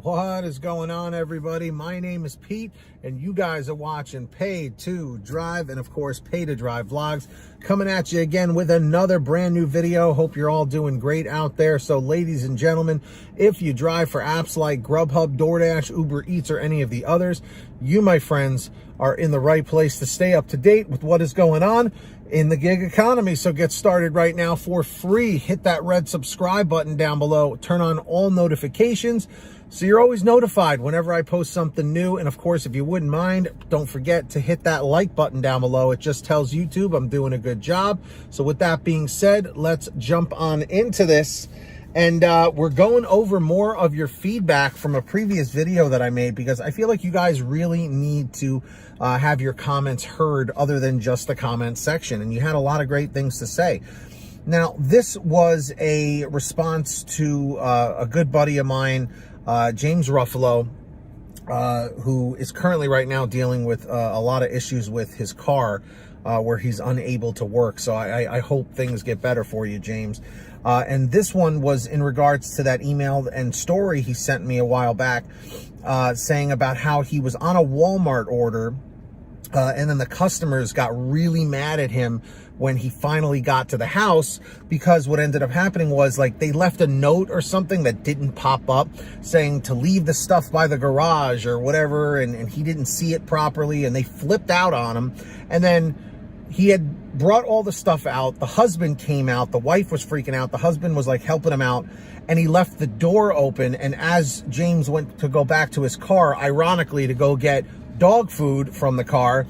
What is going on, everybody? My name is Pete, and you guys are watching Pay to Drive, and of course, Pay to Drive vlogs, coming at you again with another brand new video. Hope you're all doing great out there. So, ladies and gentlemen, if you drive for apps like GrubHub, DoorDash, Uber Eats, or any of the others, you, my friends, are in the right place to stay up to date with what is going on in the gig economy. So get started right now for free. Hit that red subscribe button down below. Turn on all notifications so you're always notified whenever I post something new. And of course, if you wouldn't mind, don't forget to hit that like button down below. It just tells YouTube I'm doing a good job. So with that being said, let's jump on into this. And we're going over more of your feedback from a previous video that I made, because I feel like you guys really need to have your comments heard other than just the comment section. And you had a lot of great things to say. Now, this was a response to a good buddy of mine, James Ruffalo, who is currently right now dealing with a lot of issues with his car, where he's unable to work. So I hope things get better for you, James. And this one was in regards to that email and story he sent me a while back, saying about how he was on a Walmart order, and then the customers got really mad at him when he finally got to the house, because what ended up happening was, like, they left a note or something that didn't pop up saying to leave the stuff by the garage or whatever, and he didn't see it properly, and they flipped out on him. And then he had brought all the stuff out. The husband came out. The wife was freaking out. The husband was like helping him out, and he left the door open. And as James went to go back to his car, ironically, to go get dog food from the car,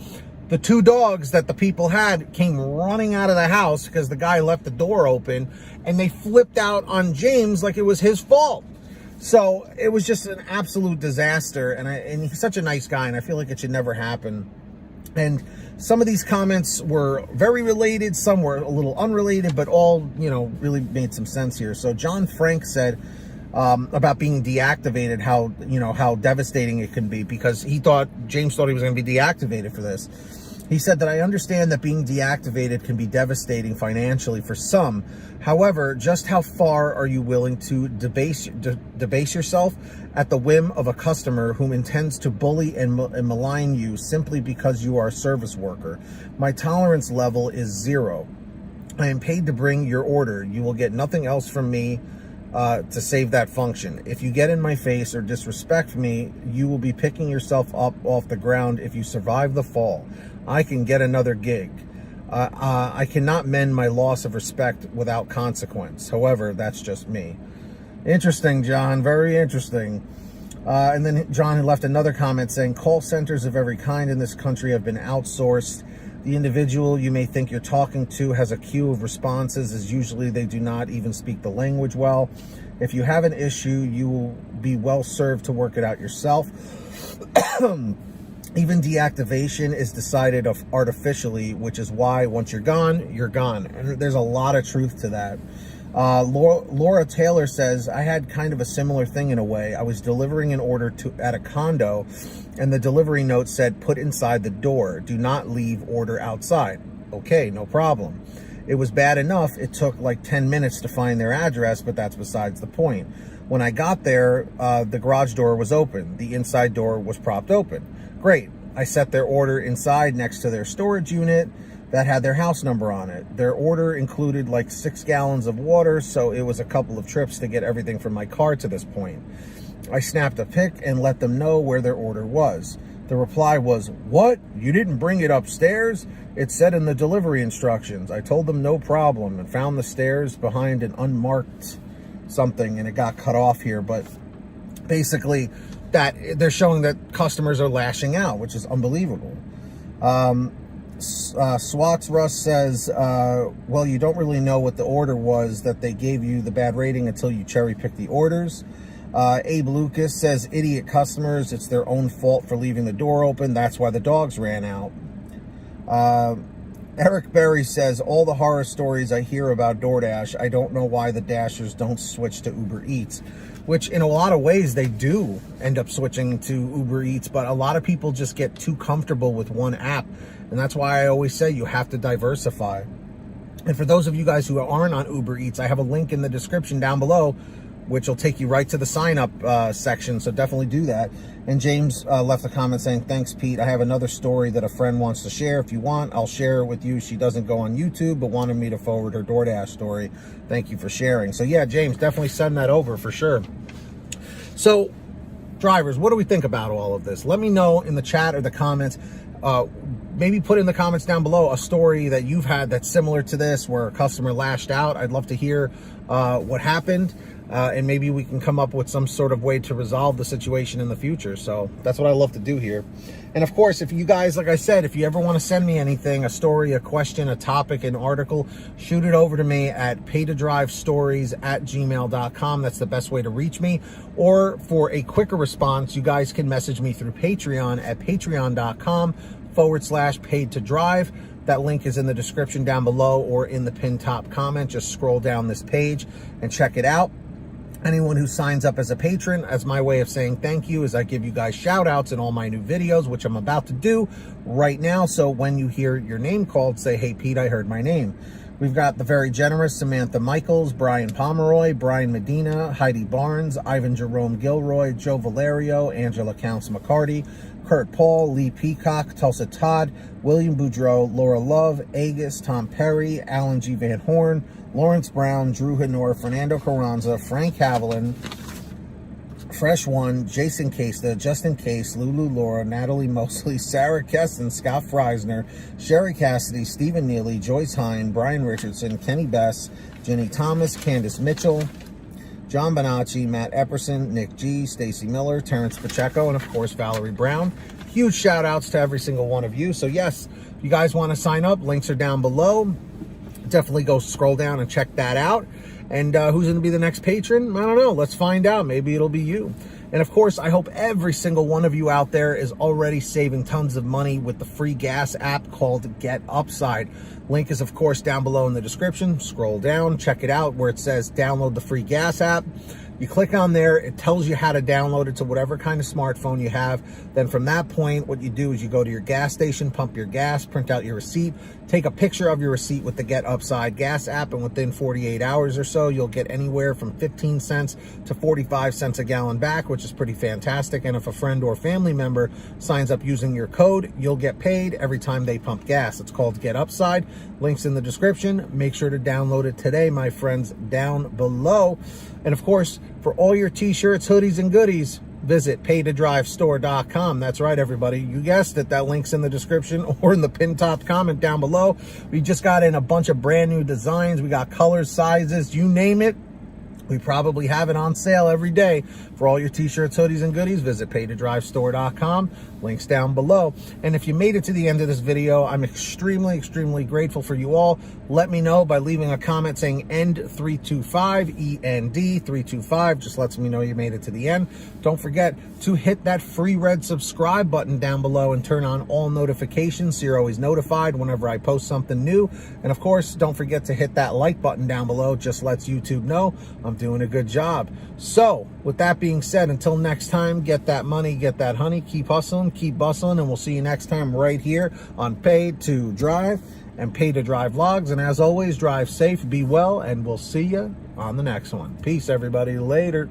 the two dogs that the people had came running out of the house because the guy left the door open, and they flipped out on James like it was his fault. So it was just an absolute disaster. And he's such a nice guy, and I feel like it should never happen. And some of these comments were very related, some were a little unrelated, but all, you know, really made some sense here. So John Frank said about being deactivated, how devastating it can be, because James thought he was going to be deactivated for this. He said that I understand that being deactivated can be devastating financially for some. However, just how far are you willing to debase yourself at the whim of a customer whom intends to bully and malign you simply because you are a service worker? My tolerance level is 0. I am paid to bring your order. You will get nothing else from me to save that function. If you get in my face or disrespect me, you will be picking yourself up off the ground if you survive the fall. I can get another gig. I cannot mend my loss of respect without consequence. However, that's just me. Interesting, John. Very interesting. And then John had left another comment saying, call centers of every kind in this country have been outsourced. The individual you may think you're talking to has a queue of responses, as usually they do not even speak the language well. If you have an issue, you will be well served to work it out yourself. Even deactivation is decided artificially, which is why once you're gone, you're gone. And there's a lot of truth to that. Laura Taylor says, I had kind of a similar thing in a way. I was delivering an order at a condo, and the delivery note said, put inside the door. Do not leave order outside. Okay, no problem. It was bad enough. It took like 10 minutes to find their address, but that's besides the point. When I got there, the garage door was open. The inside door was propped open. Great. I set their order inside next to their storage unit that had their house number on it. Their order included like 6 gallons of water, so it was a couple of trips to get everything from my car to this point. I snapped a pic and let them know where their order was. The reply was, what? You didn't bring it upstairs? It said in the delivery instructions. I told them no problem and found the stairs behind an unmarked something, and it got cut off here, but basically that they're showing that customers are lashing out, which is unbelievable. Swats Russ says, well, you don't really know what the order was that they gave you the bad rating until you cherry pick the orders. Abe Lucas says, idiot customers, it's their own fault for leaving the door open. That's why the dogs ran out. Eric Berry says, all the horror stories I hear about DoorDash, I don't know why the Dashers don't switch to Uber Eats, which in a lot of ways they do end up switching to Uber Eats, but a lot of people just get too comfortable with one app. And that's why I always say you have to diversify. And for those of you guys who aren't on Uber Eats, I have a link in the description down below which will take you right to the sign up section. So definitely do that. And James left a comment saying, thanks, Pete. I have another story that a friend wants to share. If you want, I'll share it with you. She doesn't go on YouTube, but wanted me to forward her DoorDash story. Thank you for sharing. So yeah, James, definitely send that over for sure. So drivers, what do we think about all of this? Let me know in the chat or the comments. Maybe put in the comments down below a story that you've had that's similar to this, where a customer lashed out. I'd love to hear what happened. And maybe we can come up with some sort of way to resolve the situation in the future. So that's what I love to do here. And of course, if you guys, like I said, if you ever want to send me anything, a story, a question, a topic, an article, shoot it over to me at paytodrivestories@gmail.com. That's the best way to reach me. Or for a quicker response, you guys can message me through Patreon at patreon.com/paid-to-drive. That link is in the description down below or in the pinned top comment. Just scroll down this page and check it out. Anyone who signs up as a patron, as my way of saying thank you, is I give you guys shout outs in all my new videos, which I'm about to do right now. So when you hear your name called, say, hey, Pete, I heard my name. We've got the very generous Samantha Michaels, Brian Pomeroy, Brian Medina, Heidi Barnes, Ivan Jerome Gilroy, Joe Valerio, Angela Counts McCarty, Kurt Paul, Lee Peacock, Tulsa Todd, William Boudreau, Laura Love, Agus, Tom Perry, Alan G. Van Horn, Lawrence Brown, Drew Hanor, Fernando Carranza, Frank Haviland, Fresh One, Jason Casta, Justin Case, Lulu Laura, Natalie Mosley, Sarah Keston, Scott Freisner, Sherry Cassidy, Stephen Neely, Joyce Hine, Brian Richardson, Kenny Bess, Jenny Thomas, Candace Mitchell, John Bonacci, Matt Epperson, Nick G, Stacy Miller, Terrence Pacheco, and of course, Valerie Brown. Huge shout outs to every single one of you. So yes, if you guys want to sign up, links are down below. Definitely go scroll down and check that out. And who's going to be the next patron? I don't know. Let's find out. Maybe it'll be you. And of course, I hope every single one of you out there is already saving tons of money with the free gas app called Get Upside. Link is, of course, down below in the description. Scroll down, check it out where it says download the free gas app. You click on there, it tells you how to download it to whatever kind of smartphone you have. Then from that point, what you do is you go to your gas station, pump your gas, print out your receipt, take a picture of your receipt with the Get Upside gas app, and within 48 hours or so, you'll get anywhere from 15 cents to 45 cents a gallon back, which is pretty fantastic. And if a friend or family member signs up using your code, you'll get paid every time they pump gas. It's called Get Upside. Links in the description. Make sure to download it today, my friends, down below. And of course, for all your t-shirts, hoodies, and goodies, visit paytodrivestore.com. That's right, everybody. You guessed it. That link's in the description or in the pinned top comment down below. We just got in a bunch of brand new designs. We got colors, sizes, you name it. We probably have it on sale every day. For all your t-shirts, hoodies, and goodies, visit paytodrivestore.com. Links down below. And if you made it to the end of this video, I'm extremely, extremely grateful for you all. Let me know by leaving a comment saying END325, END325. Just lets me know you made it to the end. Don't forget to hit that free red subscribe button down below and turn on all notifications so you're always notified whenever I post something new. And of course, don't forget to hit that like button down below. Just lets YouTube know I'm doing a good job. So with that being said, until next time, get that money, get that honey, keep hustling, keep bustling, and we'll see you next time right here on Paid to Drive and Paid to Drive Vlogs. And as always, drive safe, be well, and we'll see you on the next one. Peace, everybody. Later.